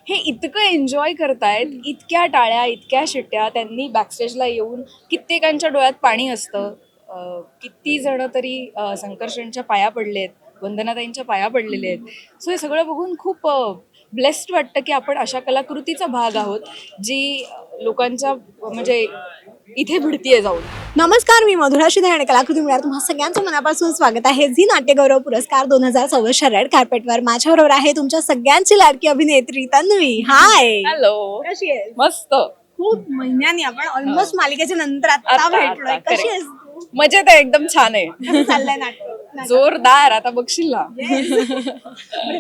हे इतकं एन्जॉय करतायत, इतक्या टाळ्या, इतक्या शिट्ट्या. त्यांनी बॅकस्टेजला येऊन कित्येकांच्या डोळ्यात पाणी असतं. किती जण तरी संकर्षणच्या पाया पडलेत, वंदनाताईंच्या पाया पडलेले आहेत. सो हे सगळं बघून खूप ब्लेस्ड वाटतं की आपण अशा कलाकृतीचा भाग आहोत जी लोकांच्या म्हणजे इथे भिडतीये जाऊन. नमस्कार, मी मधुरा शिंदे आणि कलाकृती मिळणार तुम्हा सगळ्यांचं मनापासून स्वागत आहे. झी नाट्यगौरव पुरस्कार 2024 रेड कार्पेटवर माझ्याबरोबर आहे तुमच्या सगळ्यांची लाडकी अभिनेत्री तन्वी. हाय, हॅलो, कशी आहे? मस्त, खूप महिन्यांनी आपण ऑलमोस्ट मालिकेच्या नंतर आता भेटलोय. कशी आहेस तू? मजेत आहे, एकदम छान आहे. कसं चाललंय नाटक? जोरदार, आता बघशील ना.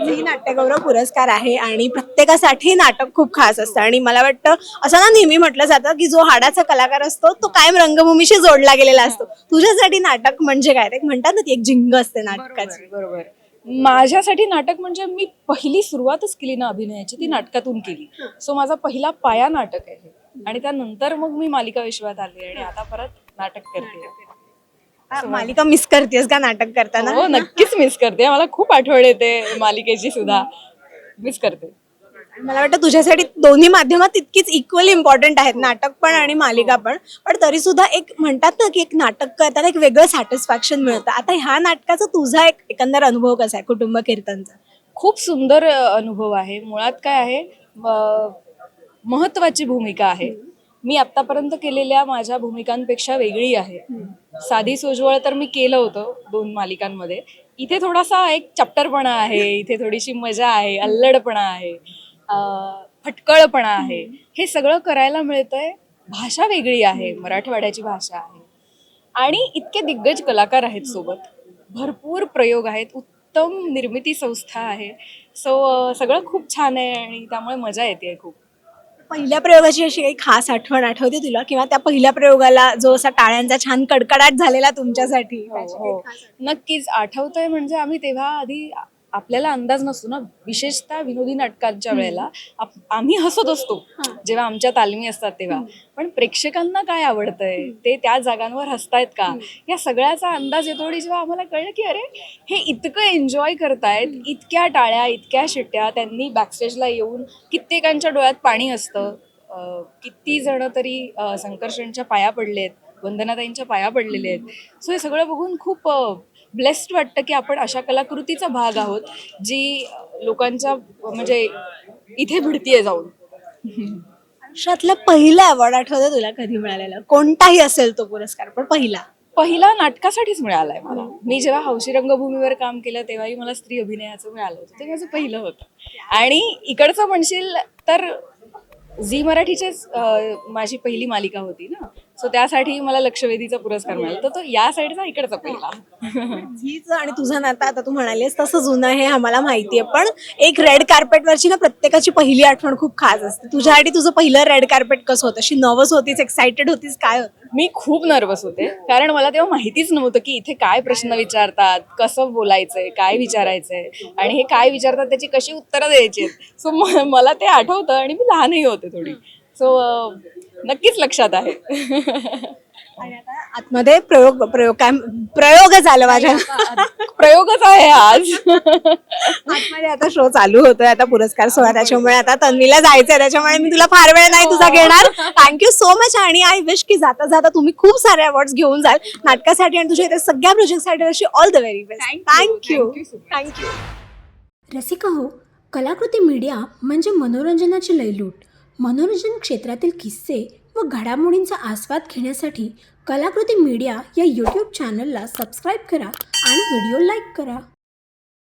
झी नाट्यगौरव पुरस्कार आहे आणि प्रत्येकासाठी नाटक खूप खास असतं आणि मला वाटतं असं ना नेहमी म्हटलं जातं की जो हाडाचा कलाकार असतो तो कायम रंगभूमीशी जोडला गेलेला असतो. तुझ्यासाठी नाटक म्हणजे काय? ते म्हणतात ना ती एक झिंग असते नाटकाची. बरोबर. माझ्यासाठी नाटक म्हणजे मी पहिली सुरुवातच केली ना अभिनयाची ती नाटकातून केली. सो माझा पहिला पाया नाटक आहे आणि त्यानंतर मग मी मालिका विश्वात आले आणि आता परत नाटक करते. मालिका मिस करतेस का नाटक करताना? हो, नक्कीच मिस करते. मला खूप आठवण येते मालिकेची सुद्धा. मिस करते. मला वाटतं तुझ्यासाठी दोन्ही माध्यमात तितकीच इक्वली इम्पॉर्टंट आहेत, नाटक पण आणि मालिका पण. पण तरी सुद्धा एक म्हणतात ना की एक नाटक करताना एक वेगळं सॅटिस्फॅक्शन मिळतं. आता ह्या नाटकाचा तुझा एक एकंदर अनुभव कसा आहे कुटुंब कीर्तनचा? खूप सुंदर अनुभव आहे. मुळात काय आहे, महत्वाची भूमिका आहे. मी आतापर्यंत केलेल्या माझ्या भूमिकांपेक्षा वेगळी आहे. साधी सोजवळ तर मी केलं होतं 2 मालिकांमध्ये. इथे थोडासा एक चॅप्टरपणा आहे, इथे थोडीशी मजा आहे, अल्लडपणा आहे, फटकळपणा आहे. हे सगळं करायला मिळतंय. भाषा वेगळी आहे, मराठवाड्याची भाषा आहे आणि इतके दिग्गज कलाकार आहेत सोबत. भरपूर प्रयोग आहेत, उत्तम निर्मिती संस्था आहे. सो सगळं खूप छान आहे आणि त्यामुळे मजा येते खूप. पहिल्या प्रयोगाची अशी काही खास आठवण आठवते तुला, किंवा त्या पहिल्या प्रयोगाला जो असा टाळ्यांचा छान कडकडाट झालेला तुमच्यासाठी? हो, नक्कीच आठवतंय. म्हणजे आम्ही तेव्हा आधी आपल्याला अंदाज नसतो ना, विशेषतः विनोदी नाटकांच्या वेळेला आम्ही हसत असतो जेव्हा आमच्या तालमी असतात तेव्हा. पण प्रेक्षकांना काय आवडतंय, ते त्या जागांवर हसतायत का, या सगळ्याचा अंदाज येतो. आणि जेव्हा आम्हाला कळलं की अरे हे इतकं एन्जॉय करतायत, इतक्या टाळ्या, इतक्या शिट्ट्या. त्यांनी बॅकस्टेजला येऊन कित्येकांच्या डोळ्यात पाणी असतं. किती जण तरी संकर्षणच्या पाया पडलेत, वंदनाताईंच्या पाया पडलेले आहेत. सो हे सगळं बघून खूप ब्लेस्ड वाटतं की आपण अशा कलाकृतीचा भाग आहोत जी लोकांच्या म्हणजे इथे भिडतीये जाऊन. आयुष्यातला पहिला अवॉर्ड आठवतं तुला कधी मिळालेला? कोणताही असेल तो पुरस्कार, पण पहिला नाटकासाठीच मिळालाय मला. मी जेव्हा हौशी रंगभूमीवर काम केलं तेव्हाही मला स्त्री अभिनयाचं मिळालं होतं. ते माझं पहिलं होतं. आणि इकडचं म्हणशील तर झी मराठीचेच माझी पहिली मालिका होती ना. सो त्यासाठी मला लक्षवेधीचा पुरस्कार मिळाला. तर तो या साईडचा इकडचा पहिला. झीचं आणि तुझं नातं आता तू म्हणालीस तसं जुनं हे आम्हाला माहितीये, पण एक रेड कार्पेटवरची ना प्रत्येकाची पहिली आठवण खूप खास असते. तुझ्यासाठी तुझं पहिलं रेड कार्पेट कसं होतं? अशी नर्वस होतीस, एक्साइटेड होतीस, काय होतं? मी खूप नर्वस होते, कारण मला तेव्हा माहितीच नव्हतं की इथे काय प्रश्न विचारतात, कसं बोलायचंय, काय विचारायचंय आणि हे काय विचारतात त्याची कशी उत्तरं द्यायची. सो मला ते आठवतं आणि मी लहानही होते थोडी. सो नक्कीच लक्षात आहे. आणि आता आतमध्ये प्रयोग झालं माझ्या. प्रयोगच आहे आज. आतमध्ये आता शो चालू होतोय, आता पुरस्कार सोहळा, त्याच्यामुळे आता तन्वीला जायचंय, त्याच्यामुळे मी तुला फार वेळ नाही तुझा घेणार. Thank you so much. आणि आय विश की जाता जाता तुम्ही खूप सारे अवॉर्ड्स घेऊन जाल नाटकासाठी आणि तुझ्या इथे सगळ्या प्रोजेक्टसाठी. अशी all the very best. Thank you. Rasika हो, कलाकृती मीडिया म्हणजे मनोरंजनाची लयलूट. मनोरंजन क्षेत्रातील किस्से व घडामोडींचा आस्वाद घेण्यासाठी कलाकृती मीडिया या यूट्यूब चॅनलला सबस्क्राईब करा आणि व्हिडिओ लाईक करा.